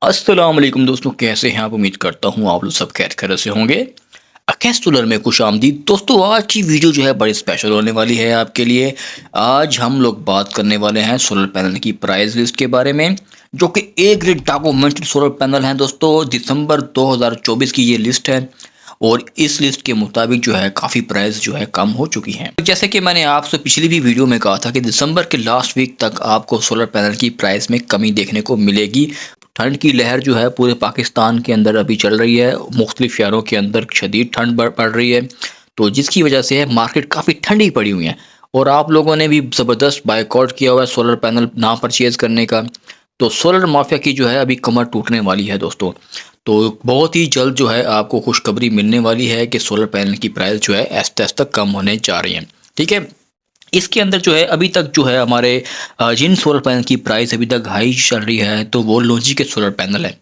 अस्सलाम वालेकुम दोस्तों, कैसे हैं आप? उम्मीद करता हूँ आप लोग सब खैर खैरियत से होंगे। अकेस सोलर में खुशामदीद दोस्तों। आज की वीडियो जो है बड़ी स्पेशल होने वाली है आपके लिए। आज हम लोग बात करने वाले हैं सोलर पैनल की प्राइस लिस्ट के बारे में, जो कि A grade documented solar panel हैं दोस्तों। दिसंबर 2024 की ये लिस्ट है और इस लिस्ट के मुताबिक जो है काफ़ी प्राइस जो है कम हो चुकी हैं। जैसे कि मैंने आपसे पिछली भी वीडियो में कहा था कि दिसंबर के लास्ट वीक तक आपको सोलर पैनल की प्राइस में कमी देखने को मिलेगी। ठंड की लहर जो है पूरे पाकिस्तान के अंदर अभी चल रही है। मुख्तलिफ शहरों के अंदर शदीद ठंड पड़ रही है, तो जिसकी वजह से मार्केट काफ़ी ठंडी पड़ी हुई है और आप लोगों ने भी ज़बरदस्त बायकॉट किया हुआ है सोलर पैनल ना परचेज़ करने का। तो सोलर माफिया की जो है अभी कमर टूटने वाली है दोस्तों। तो बहुत ही जल्द जो है आपको खुशखबरी मिलने वाली है कि सोलर पैनल की प्राइस जो है आहिस्ता आहिस्ता कम होने जा रही है। ठीक है, इसके अंदर जो है अभी तक जो है हमारे जिन सोलर पैनल की प्राइस अभी तक हाई चल रही है तो वो लोजी के सोलर पैनल है।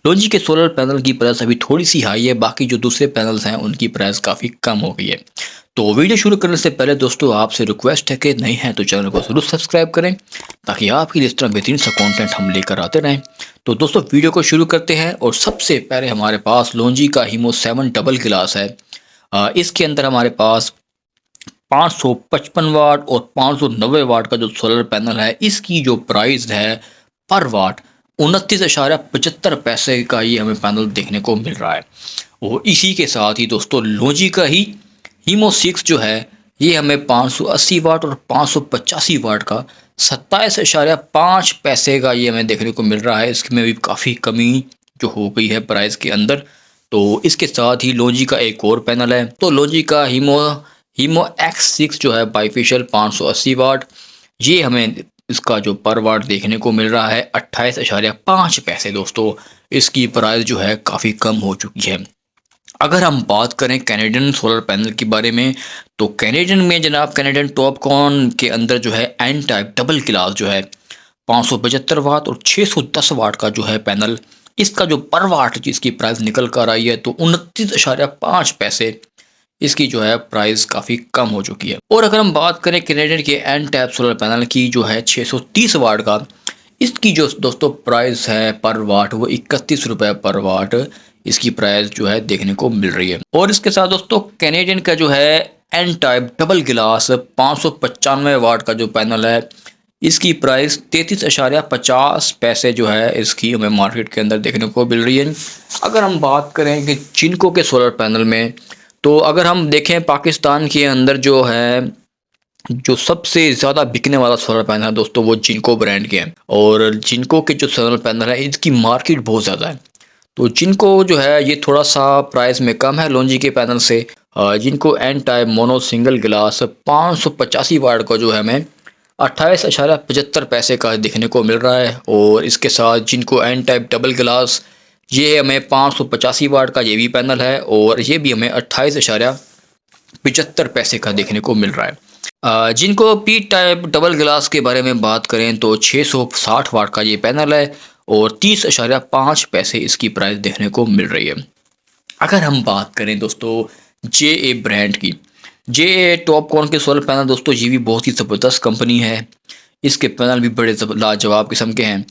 लोजी के सोलर पैनल की प्राइस अभी थोड़ी सी हाई है, बाकी जो दूसरे पैनल्स हैं उनकी प्राइस काफ़ी कम हो गई है। तो वीडियो शुरू करने से पहले दोस्तों आपसे रिक्वेस्ट है कि नहीं है तो चैनल को जरूर सब्सक्राइब करें, ताकि आपके लिए इस तरह बेहतरीन सा कंटेंट हम लेकर आते रहें। तो दोस्तों वीडियो को शुरू करते हैं और सबसे पहले हमारे पास लोजी का हीमो 7 डबल गिलास है। इसके अंदर हमारे पास 555 वाट और 590 वाट का जो सोलर पैनल है, इसकी जो प्राइस है पर वाट 29.75 का ये हमें पैनल देखने को मिल रहा है। और इसी के साथ ही दोस्तों लोजी का ही हीमो 6 जो है ये हमें 580 वाट और 585 वाट का 27.5 का ये हमें देखने को मिल रहा है। इसमें भी काफ़ी कमी जो हो गई है प्राइस के अंदर। तो इसके साथ ही लोजी का एक और पैनल है, तो लोजी का हीमो X6 जो है बाईफेशियल 580 वाट, ये हमें इसका जो पर वाट देखने को मिल रहा है 28.5 दोस्तों। इसकी प्राइस जो है काफ़ी कम हो चुकी है। अगर हम बात करें कैनेडियन सोलर पैनल के बारे में, तो कैनेडियन में जनाब कैनेडियन टॉपकॉन के अंदर जो है एन टाइप डबल क्लास जो है 575 वाट और 610 वाट का जो है पैनल, इसका जो पर वाट जिसकी प्राइस निकल कर आई है तो 29.5 इसकी जो है प्राइस काफ़ी कम हो चुकी है। और अगर हम बात करें कैनेडियन के एन टैप सोलर पैनल की जो है 630 वाट का, इसकी जो दोस्तों प्राइस है पर वाट वो 31 रुपये पर वाट इसकी प्राइस जो है देखने को मिल रही है। और इसके साथ दोस्तों कैनेडियन का जो है एन टाइप डबल गिलास 595 वाट का जो पैनल है, इसकी प्राइस 33.50 जो है इसकी हमें मार्केट के अंदर देखने को मिल रही है। अगर हम बात करें कि जिनको के सोलर पैनल में, तो अगर हम देखें पाकिस्तान के अंदर जो है जो सबसे ज़्यादा बिकने वाला सोलर पैनल है दोस्तों वो जिनको ब्रांड के हैं। और जिनको के जो सोलर पैनल है इसकी मार्केट बहुत ज़्यादा है। तो जिनको जो है ये थोड़ा सा प्राइस में कम है लोजी के पैनल से। जिनको एन टाइप मोनो सिंगल गिलास 585 वाट का जो है हमें 28.75 का देखने को मिल रहा है। और इसके साथ जिनको एन टाइप डबल गिलास ये हमें 585 वाट का ये भी पैनल है और ये भी हमें 28.75 का देखने को मिल रहा है। जिनको पी टाइप डबल गिलास के बारे में बात करें तो 660 वाट का ये पैनल है और 30.5 इसकी प्राइस देखने को मिल रही है। अगर हम बात करें दोस्तों जे ब्रांड की, जे टॉपकॉन के सोलर पैनल दोस्तों ये भी बहुत ही ज़बरदस्त कंपनी है। इसके पैनल भी बड़े लाजवाब किस्म के हैं।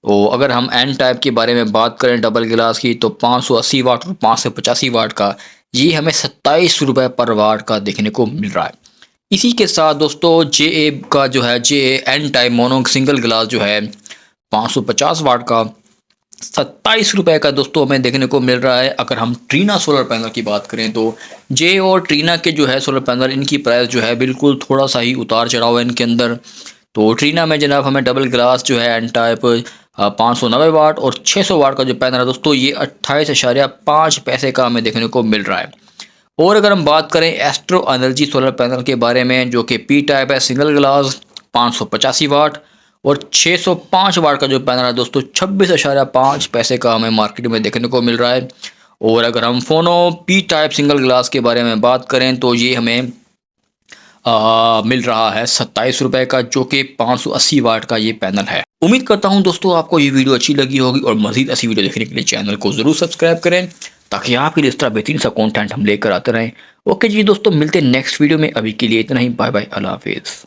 और अगर हम एन टाइप के बारे में बात करें डबल गिलास की, तो 580 वाट और 585 वाट का ये हमें 27 रुपये पर वाट का देखने को मिल रहा है। इसी के साथ दोस्तों जे का जो है J N type mono single glass जो है 550 वाट का 27 रुपये का दोस्तों हमें देखने को मिल रहा है। अगर हम ट्रीना सोलर पैनल की बात करें तो जे और ट्रीना के जो है सोलर पैनल इनकी प्राइस जो है बिल्कुल थोड़ा सा ही उतार चढ़ाव है इनके अंदर। तो ट्रीना में जनाब हमें डबल ग्लास जो है एन टाइप 590 वाट और 600 वाट का जो पैनल है दोस्तों ये 28.5 का हमें देखने को मिल रहा है। और अगर हम बात करें एस्ट्रो एनर्जी सोलर पैनल के बारे में, जो कि पी टाइप है सिंगल ग्लास 585 वाट और 605 वाट का जो पैनल है दोस्तों 26.5 का हमें मार्केट में देखने को मिल रहा है। और अगर हम फोनो पी टाइप सिंगल ग्लास के बारे में बात करें तो ये हमें मिल रहा है 27 रुपये का, जो कि 580 वाट का ये पैनल है। उम्मीद करता हूं दोस्तों आपको ये वीडियो अच्छी लगी होगी और मज़ीद ऐसी वीडियो देखने के लिए चैनल को ज़रूर सब्सक्राइब करें, ताकि आपके लिए इस तरह बेहतरीन सा कंटेंट हम लेकर आते रहें। ओके जी दोस्तों, मिलते हैं नेक्स्ट वीडियो में। अभी के लिए इतना ही, बाय बाय, अल्लाह हाफिज़।